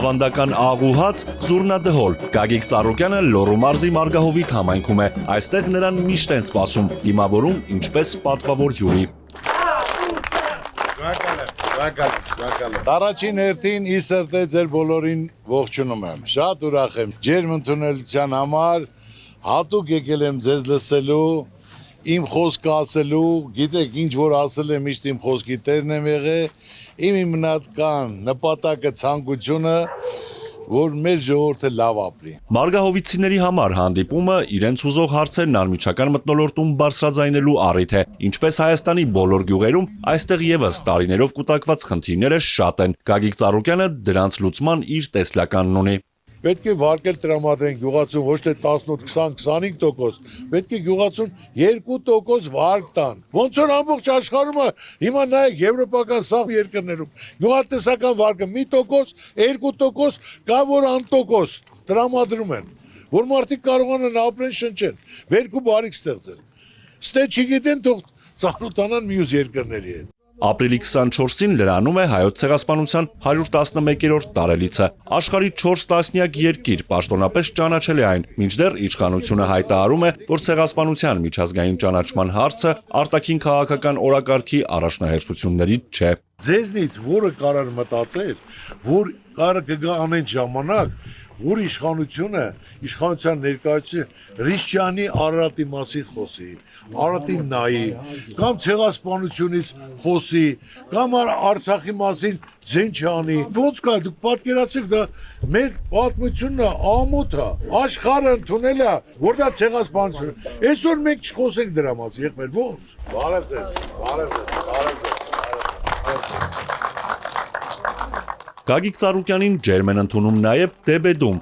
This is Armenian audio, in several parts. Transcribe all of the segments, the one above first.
ավանդական աղուհաց, զուռնադհոլ։ Գագիկ Ծառուկյանը Լոռու մարզի Մարգահովիտ համայնքում է։ Այստեղ նրան միշտ են սպասում, դիմավորում ինչպես պատվավոր հյուրի։ Առաջին հերթին ի սրտե ձեր բոլորին ողջունում եմ։ Շատ ուրախ եմ ջերմ ընդունելության համար, հատուկ եկել եմ ձեզ լսելու, իմ խոսքը ասելու, գիտեք ինչ որ ասել եմ միշտ իմ խոսքի տերն եմ եղել, իմ հիմնական նպատակը ցանկությունը որ մեր ժողովուրդը լավ ապրի։ Մարգահովիցիների համար հանդիպումը իրենց ուզող հարցերն անմիջական մթնոլորտում բարձրաձայնելու առիթ է։ Ինչպես Հայաստանի բոլոր գյուղերում, այստեղ եւս տարիներով կուտակված խնդիրները շատ են։ Գագիկ Ծառուկյանը դրանց լուծման իր տեսլականն ունի։ Պետք է վարկել տրամադրենք գյուղացուն ոչ թե 18-20-25%, պետք է գյուղացուն 2% վարկ տան։ Ոնց որ ամբողջ աշխարհում հիմա նայեք եվրոպական սաղ երկրներում գյուղատնտեսական վարկը 1%, 2% կա որ անտոկոս տրամադրում են, որ մարդիկ կարողանան ապրեն շնչեն, վերք ու բարիք ստեղծեն։ Ստե չգիտեն թող ծանոթանան մյուս երկրների հետ։ Ապրիլի 24-ին լրանում է Հայոց ցեղասպանության 111-րդ տարելիցը։ Աշխարհի 4 տասնյակ երկիր պաշտոնապես ճանաչել է այն, մինչդեռ իշխանությունը հայտարարում է, որ ցեղասպանության միջազգային ճանաչման հարցը արտաքին քաղաքական օրակարգի առաջնահերթություններից չէ։ Ձեզնից որը կարող մտածել, որ կարող կգա անեն ժամանակ, որ իշխանության ներկայացուցիչ Ռիշչյանի Արարատի մասին խոսի, Արարատին նայի, կամ ցեղասպանությունից խոսի, կամ Արցախի մասին ձեն չանի։ Ոնց կա, դուք պատկերացեք, դա մեր պատմությունն է, ամոթ է, աշխարհը ընդունել է, որ դա ցեղասպանություն է։ Այսօր մենք չխոսենք դրա մասին, եղբայր, ոնց։ Բարև ձեզ, բարև ձեզ, բարև ձեզ։ Գագիկ Ծառուկյանին ջերմ են ընդունում նաև Դեբեդում։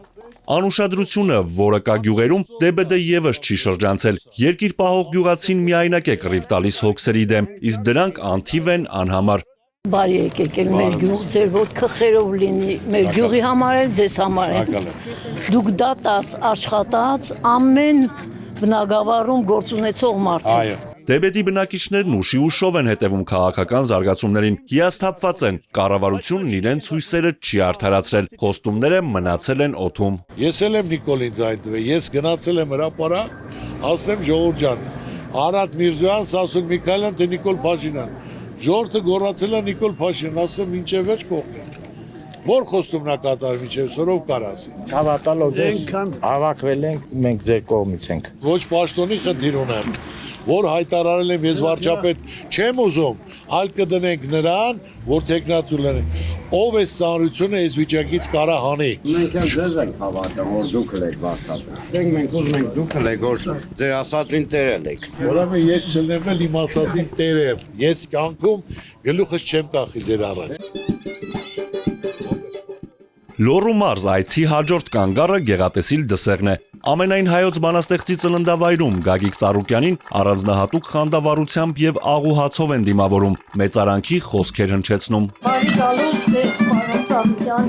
Անուշադրությունը, որը կա գյուղերում, Դեբեդը եւս չի շրջանցել։ Երկիր պահող գյուղացին միայնակ է կռիվ տալիս հոգսերի դեմ, իսկ դրանք անթիվ են անհամար։ Բարի եկեք մեր գյուղ, ձեր ոտքը խերով լինի, մեր գյուղի համար էլ ձեզ համար է։ Դուք դատած, աշխատած, ամեն բնակավարում գործ ունեցող մարդ եք։ Դեբեդի բնակիչներն ուշի ուշով են հետևում քաղաքական զարգացումներին, հիասթափված են, կառավարությունն իրենց հույսերը չի արդարացրել, խոստումները մնացել են օդում։ Ես էլ եմ Նիկոլին ձայնտվել, ես գնացել եմ հրապարակ, ասեմ ժողովուրդ ջան, Արադ Միրզոյան, Սասուն Միքայելյան, թե Նիկոլ Փաշինյան։ Ժողովուրդը գոռացել է Նիկոլ Փաշինյան, ասեմ ինչև վերջ կողքին։ Որ խոստումն է կատարվում, ինչև սորով կար ասի։ Հավատալով ձեզ հավաքվել ենք, մենք ձեր կողմից ենք։ Ոչ պաշտոնի խնդիր ունեմ, որ հայտարարել եմ ես վարչապետ չեմ ուզում, այլ կդնենք նրան, որ տեխնացու լինենք։ Ով է ծանրությունը այս վիճակից կարա հանի։ Մենք ձեզ ենք հավատում, որ դուք եք վարչապետ։ Մենք ուզում ենք դուք եք, որ ձեր ասածին տերել եք։ Ուրեմն ես չլինեմ էլ իմ ասածին տեր եմ։ Ես կյանքում գլուխս չեմ կախի ձեր առաջ։ Լոռու մարզ այցի հաջորդ կանգառը Գեղատեսիլ Դսեղն է։ Ամենայն հայոց բանաստեղծի ծննդավայրում Գագիկ Ծառուկյանին առանձնահատուկ խանդավառությամբ եւ աղուհացով են դիմավորում, մեծարանքի խոսքեր հնչեցնում։ Բարի գալուց ձեզ, պարոն Ծառուկյան,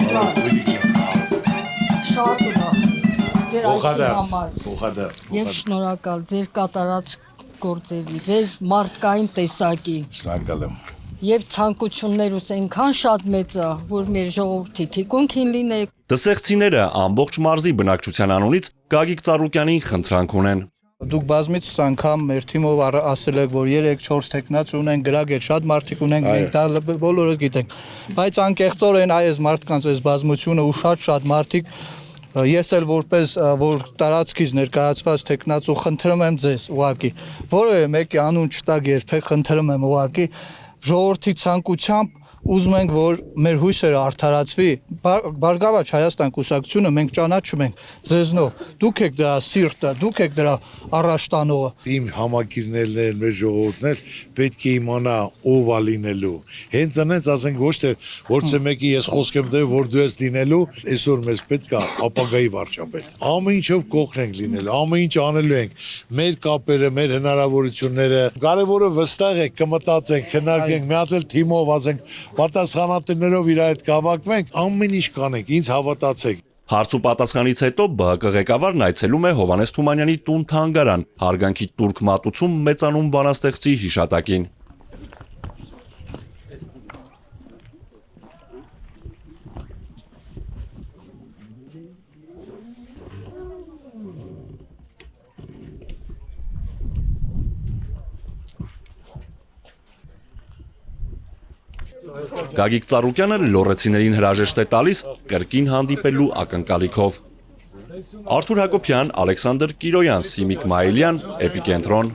շատ ուրախ ձեր այցի համար։ Եվ շնորհակալ ձեր կատարած գործերի, ձեր մարդկային տեսակի։ Շնորհակալ եմ։ Եվ ցանկություններուց այնքան շատ մեծ է, որ մեր ժողովրդի թիկունքին լինեք։ Դսեղցիները ամբողջ մարզի բնակչության անունից Գագիկ Ծառուկյանին խնդրանք ունեն։ Դուք բազմիցս անգամ մեր թիմով ասել եք, որ 3-4 տեխնաց ունենք, գրագետ շատ մարդիկ ունենք, մենք դա բոլորս գիտենք։ Բայց անկեղծորեն այս մարդկանց այս բազմությունը ու շատ մարդիկ ես էլ որպես որ տարածքից ներկայացված տեխնացու խնդրում եմ ձեզ ուղակի, որևէ մեկի անուն չտակ երբեք, խնդրում եմ ուղակի ժողովրդի ցանկությամբ ուզում ենք, որ մեր հույսերը արդարացվի, Բարգավաճ Հայաստան կուսակցությունը մենք ճանաչում ենք ձեզնով, դուք եք դրա սիրտը, դուք եք դրա առաջտանողը։ Իմ համակիրներն են, մեր ժողովուրդն էլ պետք է իմանա ով է լինելու։ Հենց այնց ասենք ոչ թե որցե մեկի ես խոսք եմ տվել, որ դու ես լինելու, այսօր մեզ պետք է ապագայի վարչապետ։ Ամեն ինչով կողքն ենք լինելու, ամեն ինչ անելու ենք, մեր կապերը, մեր հնարավորությունները, կարևորը վստահ եք, կմտածենք, քննարկենք, մի հատ էլ թիմով ասենք պատասխանատուներով իր հետ կհավաքվենք, ամեն ինչ կանենք, ինձ հավատացեք։ Հարց ու պատասխանից հետո ԲՀԿ ղեկավարն այցելում է Հովհաննես Թումանյանի տուն-թանգարան, հարգանքի տուրք մատուցում մեծանուն բանաստեղծի հիշատակին։ Գագիկ Ծառուկյանը լոռեցիներին հրաժեշտ է տալիս կրկին հանդիպելու ակնկալիքով։ Արթուր Հակոբյան, Ալեքսանդր Կիրոյան, Սիմիկ Մայիլյան, Էպիկենտրոն։